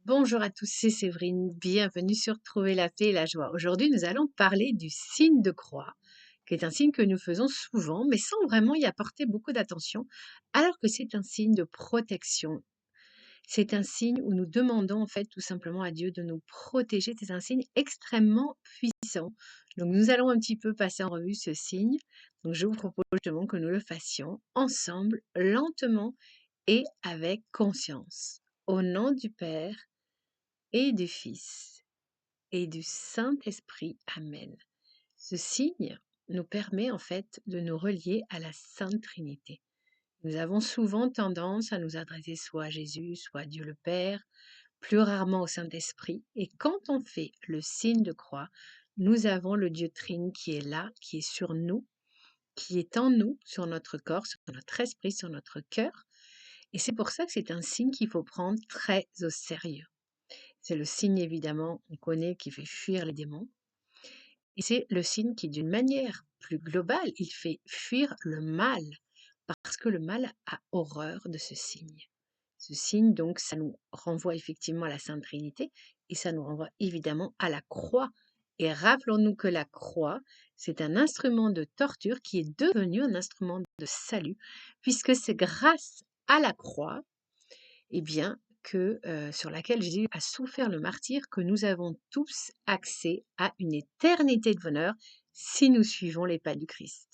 Bonjour à tous, c'est Séverine. Bienvenue sur Trouver la paix et la joie. Aujourd'hui, nous allons parler du signe de croix, qui est un signe que nous faisons souvent, mais sans vraiment y apporter beaucoup d'attention, alors que c'est un signe de protection. C'est un signe où nous demandons en fait tout simplement à Dieu de nous protéger. C'est un signe extrêmement puissant. Donc nous allons un petit peu passer en revue ce signe. Donc je vous propose justement que nous le fassions ensemble, lentement et avec conscience. Au nom du Père et du Fils et du Saint-Esprit. Amen. Ce signe nous permet en fait de nous relier à la Sainte Trinité. Nous avons souvent tendance à nous adresser soit à Jésus, soit à Dieu le Père, plus rarement au Saint-Esprit. Et quand on fait le signe de croix, nous avons le Dieu Trine qui est là, qui est sur nous, qui est en nous, sur notre corps, sur notre esprit, sur notre cœur. Et c'est pour ça que c'est un signe qu'il faut prendre très au sérieux. C'est le signe évidemment, on connaît, qui fait fuir les démons. Et c'est le signe qui, d'une manière plus globale, il fait fuir le mal, parce que le mal a horreur de ce signe. Ce signe, donc, ça nous renvoie effectivement à la Sainte Trinité, et ça nous renvoie évidemment à la croix. Et rappelons-nous que la croix, c'est un instrument de torture qui est devenu un instrument de salut, puisque c'est grâce à la croix eh bien, sur laquelle Jésus a souffert le martyre, que nous avons tous accès à une éternité de bonheur si nous suivons les pas du Christ.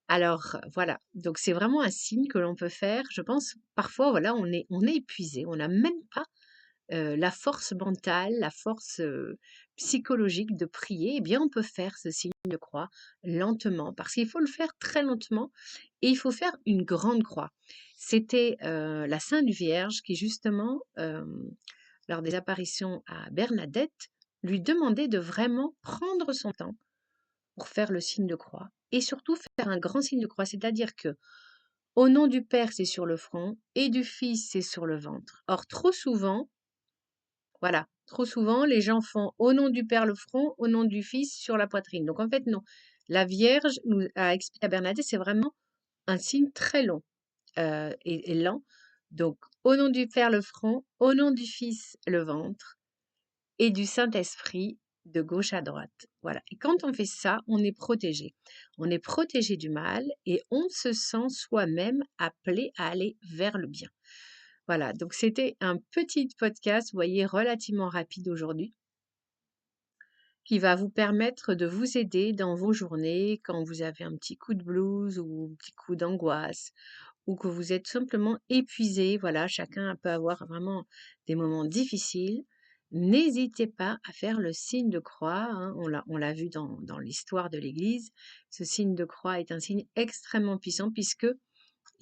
Alors voilà, donc c'est vraiment un signe que l'on peut faire. Je pense parfois, voilà, on est épuisé, on n'a même pas la force mentale, la force psychologique de prier. Eh bien, on peut faire ce signe de croix lentement, parce qu'il faut le faire très lentement et il faut faire une grande croix. C'était la Sainte Vierge qui, justement, lors des apparitions à Bernadette, lui demandait de vraiment prendre son temps pour faire le signe de croix et surtout faire un grand signe de croix, c'est-à-dire que au nom du Père, c'est sur le front et du Fils, c'est sur le ventre. Or, trop souvent, voilà, trop souvent, les gens font au nom du Père le front, au nom du Fils sur la poitrine. Donc en fait, non. La Vierge nous a expliqué à Bernadette, c'est vraiment un signe très long et lent. Donc, au nom du Père le front, au nom du Fils le ventre et du Saint-Esprit de gauche à droite. Voilà. Et quand on fait ça, on est protégé. On est protégé du mal et on se sent soi-même appelé à aller vers le bien. Voilà, donc c'était un petit podcast, vous voyez, relativement rapide aujourd'hui, qui va vous permettre de vous aider dans vos journées quand vous avez un petit coup de blues ou un petit coup d'angoisse ou que vous êtes simplement épuisé. Voilà, chacun peut avoir vraiment des moments difficiles. N'hésitez pas à faire le signe de croix, hein. On l'a vu dans l'histoire de l'Église. Ce signe de croix est un signe extrêmement puissant puisque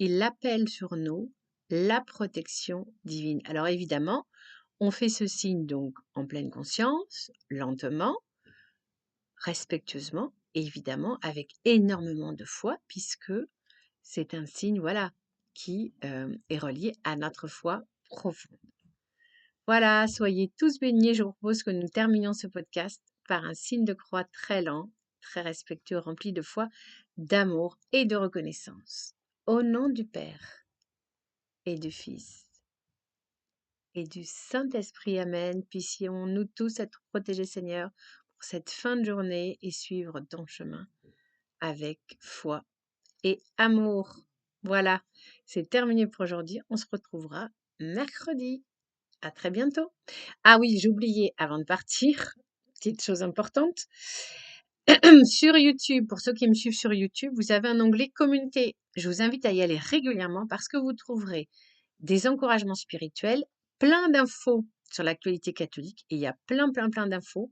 il appelle sur nous la protection divine. Alors évidemment, on fait ce signe donc en pleine conscience, lentement, respectueusement, et évidemment avec énormément de foi, puisque c'est un signe, voilà, qui est relié à notre foi profonde. Voilà, soyez tous bénis. Je vous propose que nous terminions ce podcast par un signe de croix très lent, très respectueux, rempli de foi, d'amour et de reconnaissance. Au nom du Père et du Fils et du Saint-Esprit. Amen. Puissions-nous tous être protégés, Seigneur, pour cette fin de journée et suivre ton chemin avec foi et amour. Voilà, c'est terminé pour aujourd'hui. On se retrouvera mercredi. À très bientôt. Ah oui, j'ai oublié avant de partir, petite chose importante. Sur YouTube, pour ceux qui me suivent sur YouTube, vous avez un onglet communauté. Je vous invite à y aller régulièrement parce que vous trouverez des encouragements spirituels, plein d'infos sur l'actualité catholique et il y a plein d'infos.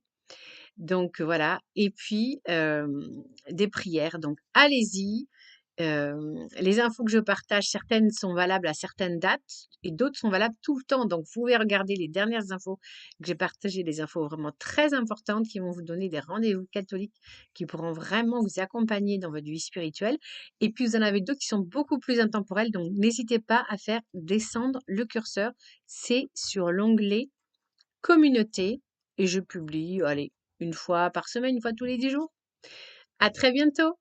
Donc voilà, et puis des prières. Donc allez-y. Les infos que je partage, certaines sont valables à certaines dates et d'autres sont valables tout le temps. Donc, vous pouvez regarder les dernières infos que j'ai partagées, des infos vraiment très importantes qui vont vous donner des rendez-vous catholiques qui pourront vraiment vous accompagner dans votre vie spirituelle. Et puis, vous en avez d'autres qui sont beaucoup plus intemporelles. Donc, n'hésitez pas à faire descendre le curseur. C'est sur l'onglet communauté et je publie, allez, une fois par semaine, une fois tous les 10 jours. À très bientôt!